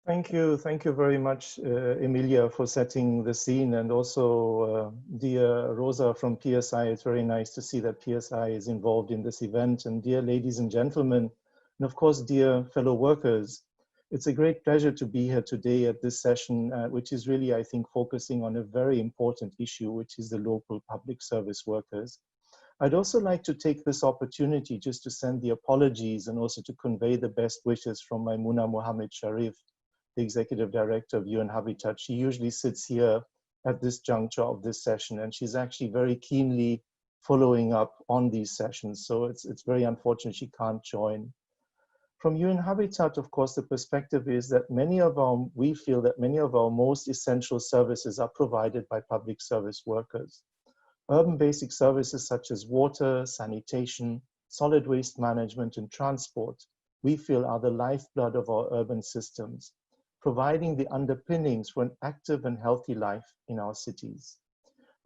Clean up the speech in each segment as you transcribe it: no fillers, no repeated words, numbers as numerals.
Thank you very much, Emilia, for setting the scene, and also dear Rosa from PSI. It's very nice to see that PSI is involved in this event. And dear ladies and gentlemen, and of course, dear fellow workers, it's a great pleasure to be here today at this session, which is really, I think, focusing on a very important issue, which is the local public service workers. I'd also like to take this opportunity just to send the apologies and also to convey the best wishes from Maimuna Mohammed Sharif, the Executive Director of UN Habitat. She usually sits here at this juncture of this session, and she's actually very keenly following up on these sessions. So it's very unfortunate she can't join. From UN Habitat, of course, the perspective is that we feel that many of our most essential services are provided by public service workers. Urban basic services such as water, sanitation, solid waste management, and transport, we feel are the lifeblood of our urban systems, providing the underpinnings for an active and healthy life in our cities.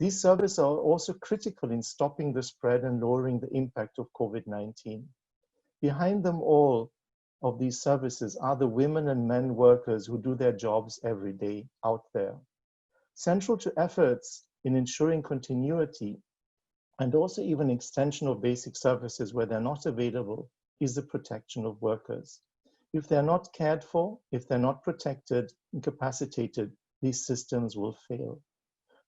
These services are also critical in stopping the spread and lowering the impact of COVID-19. Behind them all of these services are the women and men workers who do their jobs every day out there. Central to efforts in ensuring continuity and also even extension of basic services where they're not available is the protection of workers. If they're not cared for, if they're not protected, incapacitated, these systems will fail.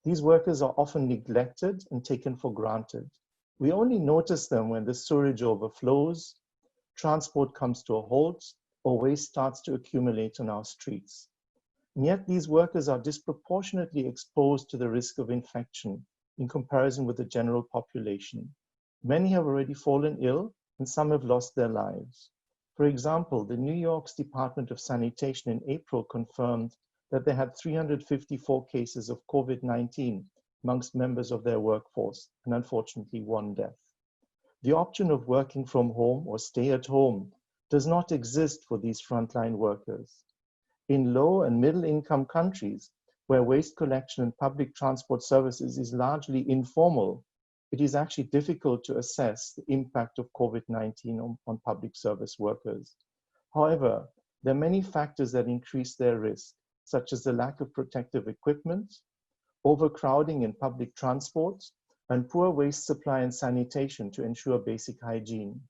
These workers are often neglected and taken for granted. We only notice them when the sewage overflows, transport comes to a halt, or waste starts to accumulate on our streets. And yet these workers are disproportionately exposed to the risk of infection in comparison with the general population. Many have already fallen ill and some have lost their lives. For example, the New York's Department of Sanitation in April confirmed that they had 354 cases of COVID-19 amongst members of their workforce, and unfortunately one death. The option of working from home or stay at home does not exist for these frontline workers. In low and middle income countries, where waste collection and public transport services is largely informal, it is actually difficult to assess the impact of COVID-19 on public service workers. However, there are many factors that increase their risk, such as the lack of protective equipment, overcrowding in public transport, and poor waste supply and sanitation to ensure basic hygiene.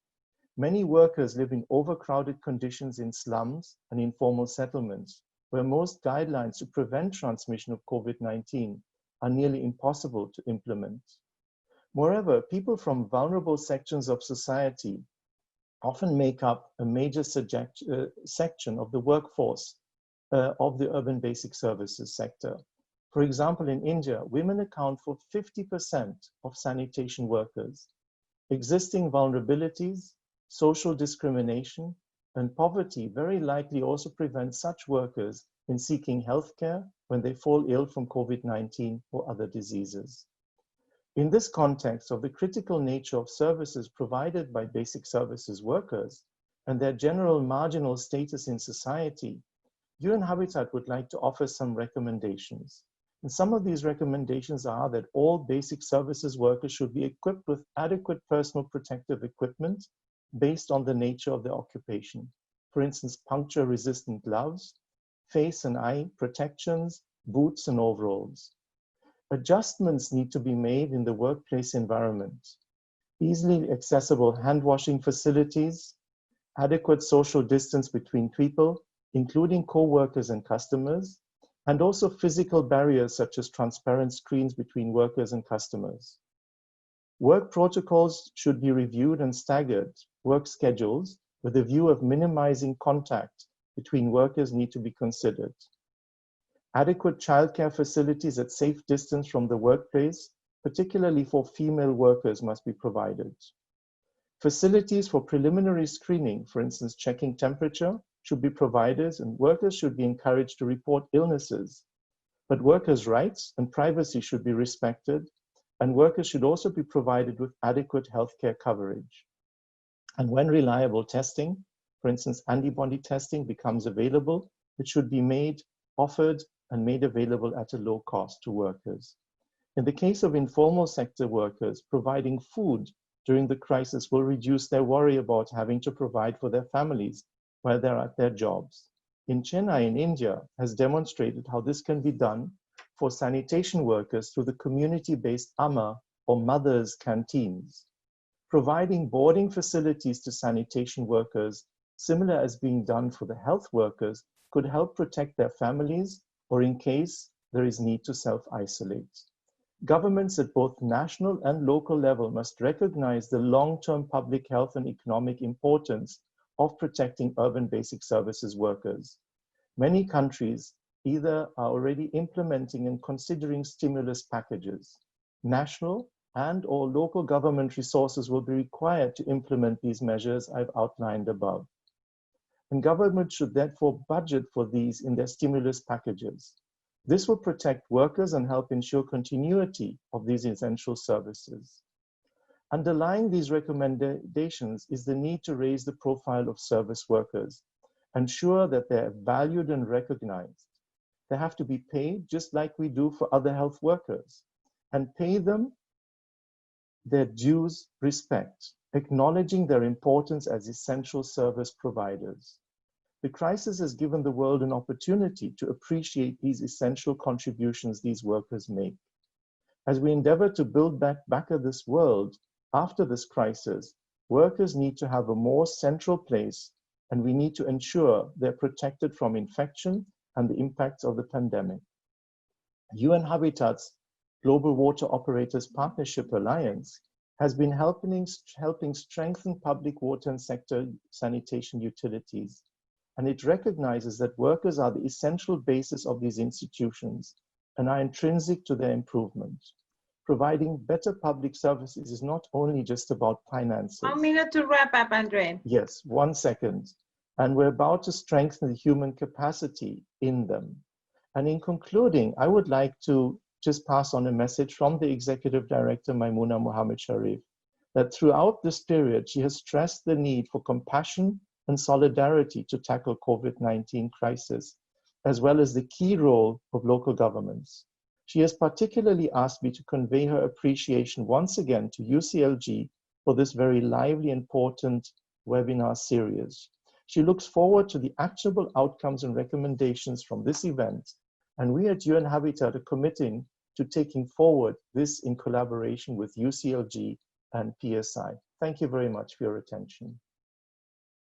Many workers live in overcrowded conditions in slums and informal settlements, where most guidelines to prevent transmission of COVID-19 are nearly impossible to implement. Moreover, people from vulnerable sections of society often make up a major section of the workforce of the urban basic services sector. For example, in India, women account for 50% of sanitation workers. Existing vulnerabilities, social discrimination, and poverty very likely also prevent such workers in seeking healthcare when they fall ill from COVID-19 or other diseases. In this context of the critical nature of services provided by basic services workers and their general marginal status in society, UN Habitat would like to offer some recommendations. And some of these recommendations are that all basic services workers should be equipped with adequate personal protective equipment based on the nature of their occupation. For instance, puncture-resistant gloves, face and eye protections, boots and overalls. Adjustments need to be made in the workplace environment. Easily accessible hand-washing facilities, adequate social distance between people, including co-workers and customers, and also physical barriers such as transparent screens between workers and customers. Work protocols should be reviewed and staggered. Work schedules with a view of minimizing contact between workers need to be considered. Adequate childcare facilities at safe distance from the workplace, particularly for female workers, must be provided. Facilities for preliminary screening, for instance, checking temperature, should be provided, and workers should be encouraged to report illnesses. But workers' rights and privacy should be respected, and workers should also be provided with adequate healthcare coverage. And when reliable testing, for instance, antibody testing becomes available, it should be offered and made available at a low cost to workers. In the case of informal sector workers, providing food during the crisis will reduce their worry about having to provide for their families while they're at their jobs. in Chennai in India has demonstrated how this can be done for sanitation workers through the community-based Amma or mothers' canteens, providing boarding facilities to sanitation workers, similar as being done for the health workers, could help protect their families or in case there is need to self-isolate. Governments at both national and local level must recognize the long-term public health and economic importance of protecting urban basic services workers. Many countries either are already implementing and considering stimulus packages. National and or local government resources will be required to implement these measures I've outlined above. And government should therefore budget for these in their stimulus packages. This will protect workers and help ensure continuity of these essential services. Underlying these recommendations is the need to raise the profile of service workers, ensure that they're valued and recognized. They have to be paid just like we do for other health workers, and pay them their dues respect, acknowledging their importance as essential service providers. The crisis has given the world an opportunity to appreciate these essential contributions these workers make. As we endeavor to build back this world after this crisis, workers need to have a more central place, and we need to ensure they're protected from infection and the impacts of the pandemic. UN Habitat's Global Water Operators Partnership Alliance has been helping strengthen public water and sector sanitation utilities. And it recognizes that workers are the essential basis of these institutions and are intrinsic to their improvement. Providing better public services is not only just about finances. 1 minute to wrap up, André. Yes, 1 second. And we're about to strengthen the human capacity in them. And in concluding, I would like to just pass on a message from the Executive Director, Maimouna Mohammed Sharif, that throughout this period, she has stressed the need for compassion and solidarity to tackle COVID-19 crisis, as well as the key role of local governments. She has particularly asked me to convey her appreciation once again to UCLG for this very lively and important webinar series. She looks forward to the actionable outcomes and recommendations from this event, and we at UN Habitat are committing to taking forward this in collaboration with UCLG and PSI. Thank you very much for your attention.